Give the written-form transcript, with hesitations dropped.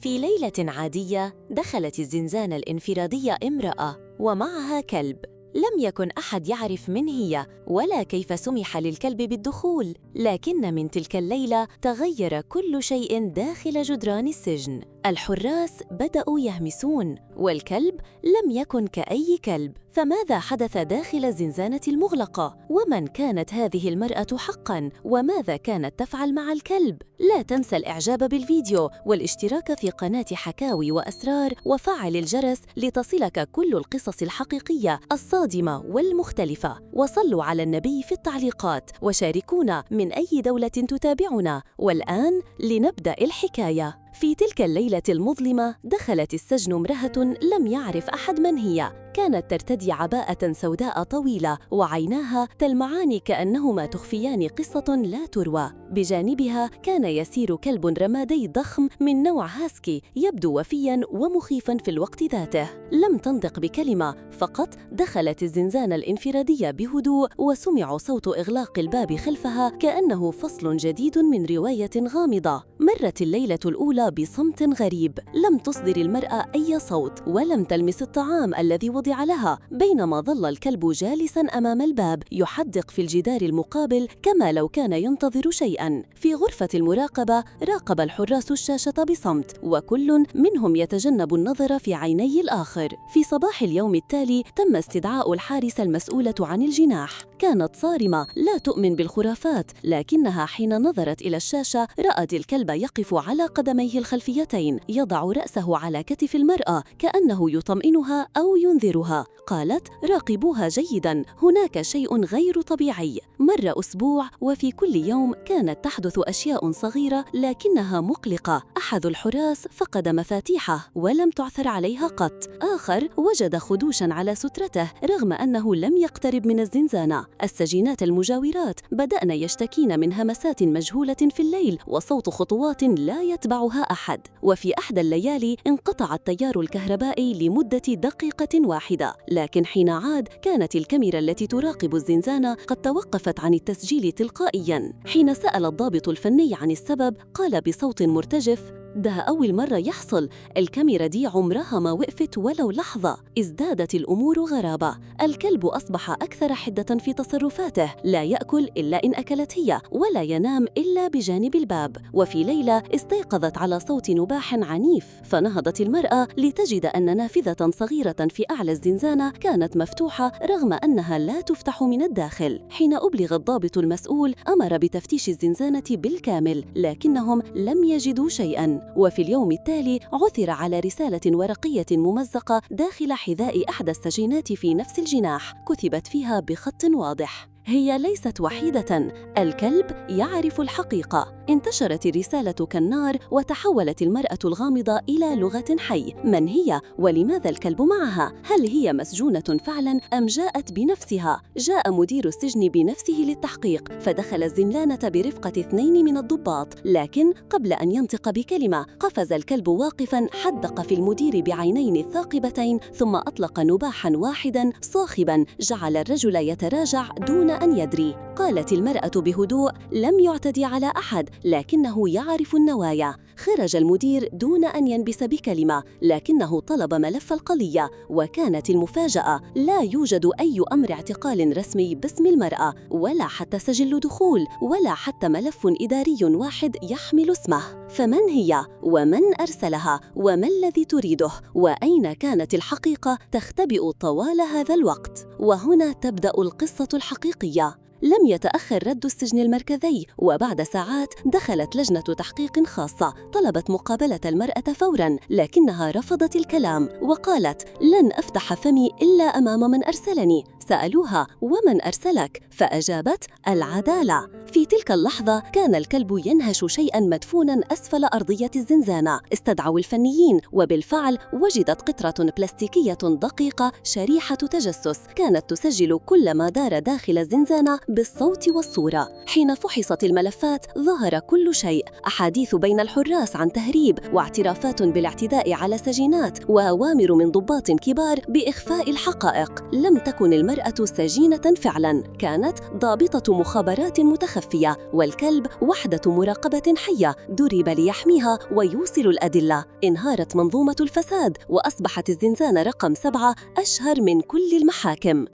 في ليلة عادية دخلت الزنزانة الانفرادية امرأة ومعها كلب. لم يكن أحد يعرف من هي ولا كيف سمح للكلب بالدخول، لكن من تلك الليلة تغير كل شيء داخل جدران السجن. الحراس بدأوا يهمسون، والكلب لم يكن كأي كلب. فماذا حدث داخل الزنزانة المغلقة؟ ومن كانت هذه المرأة حقاً؟ وماذا كانت تفعل مع الكلب؟ لا تنسى الإعجاب بالفيديو والاشتراك في قناة حكاوي وأسرار وفعل الجرس لتصلك كل القصص الحقيقية الصادمة والمختلفة. وصلوا على النبي في التعليقات وشاركونا من أي دولة تتابعنا. والآن لنبدأ الحكاية. في تلك الليلة المظلمة دخلت السجن امرأة لم يعرف أحد من هي. كانت ترتدي عباءة سوداء طويلة وعيناها تلمعان كأنهما تخفيان قصة لا تروى. بجانبها كان يسير كلب رمادي ضخم من نوع هاسكي يبدو وفياً ومخيفاً في الوقت ذاته. لم تنطق بكلمة، فقط دخلت الزنزانة الانفرادية بهدوء وسمع صوت إغلاق الباب خلفها كأنه فصل جديد من رواية غامضة. مرت الليلة الأولى بصمت غريب، لم تصدر المرأة أي صوت ولم تلمس الطعام الذي وضع لها، بينما ظل الكلب جالساً أمام الباب يحدق في الجدار المقابل كما لو كان ينتظر شيئاً. في غرفة المراقبة راقب الحراس الشاشة بصمت، وكل منهم يتجنب النظر في عيني الآخر. في صباح اليوم التالي تم استدعاء الحارس المسؤولة عن الجناح. كانت صارمة لا تؤمن بالخرافات، لكنها حين نظرت إلى الشاشة رأت الكلب يقف على قدميه الخلفيتين يضع رأسه على كتف المرأة كأنه يطمئنها أو ينذرها. قالت: راقبوها جيداً، هناك شيء غير طبيعي. مر أسبوع وفي كل يوم كانت تحدث أشياء صغيرة لكنها مقلقة. أحد الحراس فقد مفاتيحه ولم تعثر عليها قط. آخر وجد خدوشاً على سترته رغم أنه لم يقترب من الزنزانة. السجينات المجاورات بدأن يشتكين من همسات مجهولة في الليل وصوت خطوات لا يتبعها أحد. وفي أحدى الليالي انقطع التيار الكهربائي لمدة دقيقة واحدة، لكن حين عاد كانت الكاميرا التي تراقب الزنزانة قد توقفت عن التسجيل تلقائياً. حين سأل الضابط الفني عن السبب قال بصوت مرتجف: ده أول مرة يحصل، الكاميرا دي عمرها ما وقفت ولو لحظة. ازدادت الأمور غرابة، الكلب أصبح أكثر حدة في تصرفاته، لا يأكل إلا إن أكلت هي، ولا ينام إلا بجانب الباب. وفي ليلة استيقظت على صوت نباح عنيف، فنهضت المرأة لتجد أن نافذة صغيرة في أعلى الزنزانة كانت مفتوحة رغم أنها لا تفتح من الداخل. حين أبلغ الضابط المسؤول أمر بتفتيش الزنزانة بالكامل، لكنهم لم يجدوا شيئاً. وفي اليوم التالي عثر على رسالة ورقية ممزقة داخل حذاء أحد السجينات في نفس الجناح، كتبت فيها بخط واضح: هي ليست وحيدة، الكلب يعرف الحقيقة. انتشرت الرسالة كالنار وتحولت المرأة الغامضة إلى لغة حي. من هي؟ ولماذا الكلب معها؟ هل هي مسجونة فعلا أم جاءت بنفسها؟ جاء مدير السجن بنفسه للتحقيق، فدخل الزنزانة برفقة 2 من الضباط، لكن قبل أن ينطق بكلمة قفز الكلب واقفا حدق في المدير بعينين ثاقبتين ثم أطلق نباحا واحدا صاخبا جعل الرجل يتراجع دون أن يدري. قالت المرأة بهدوء: لم يعتدي على أحد، لكنه يعرف النوايا. خرج المدير دون أن ينبس بكلمة، لكنه طلب ملف القضية. وكانت المفاجأة: لا يوجد أي أمر اعتقال رسمي باسم المرأة، ولا حتى سجل دخول، ولا حتى ملف إداري واحد يحمل اسمه. فمن هي؟ ومن أرسلها؟ وما الذي تريده؟ وأين كانت الحقيقة تختبئ طوال هذا الوقت؟ وهنا تبدأ القصة الحقيقية. لم يتأخر رد السجن المركزي، وبعد ساعات دخلت لجنة تحقيق خاصة طلبت مقابلة المرأة فوراً، لكنها رفضت الكلام وقالت: لن أفتح فمي إلا أمام من أرسلني. سألوها: ومن أرسلك؟ فأجابت: العدالة. في تلك اللحظة كان الكلب ينهش شيئاً مدفوناً أسفل أرضية الزنزانة. استدعوا الفنيين، وبالفعل وجدت قطرة بلاستيكية دقيقة شريحة تجسس كانت تسجل كل ما دار داخل الزنزانة بالصوت والصورة. حين فحصت الملفات ظهر كل شيء: أحاديث بين الحراس عن تهريب، واعترافات بالاعتداء على سجينات، وأوامر من ضباط كبار بإخفاء الحقائق. لم تكن المرأة المرأة سجينة فعلاً، كانت ضابطة مخابرات متخفية، والكلب وحدة مراقبة حية درب ليحميها ويوصل الأدلة. انهارت منظومة الفساد، وأصبحت الزنزانة رقم 7 أشهر من كل المحاكم.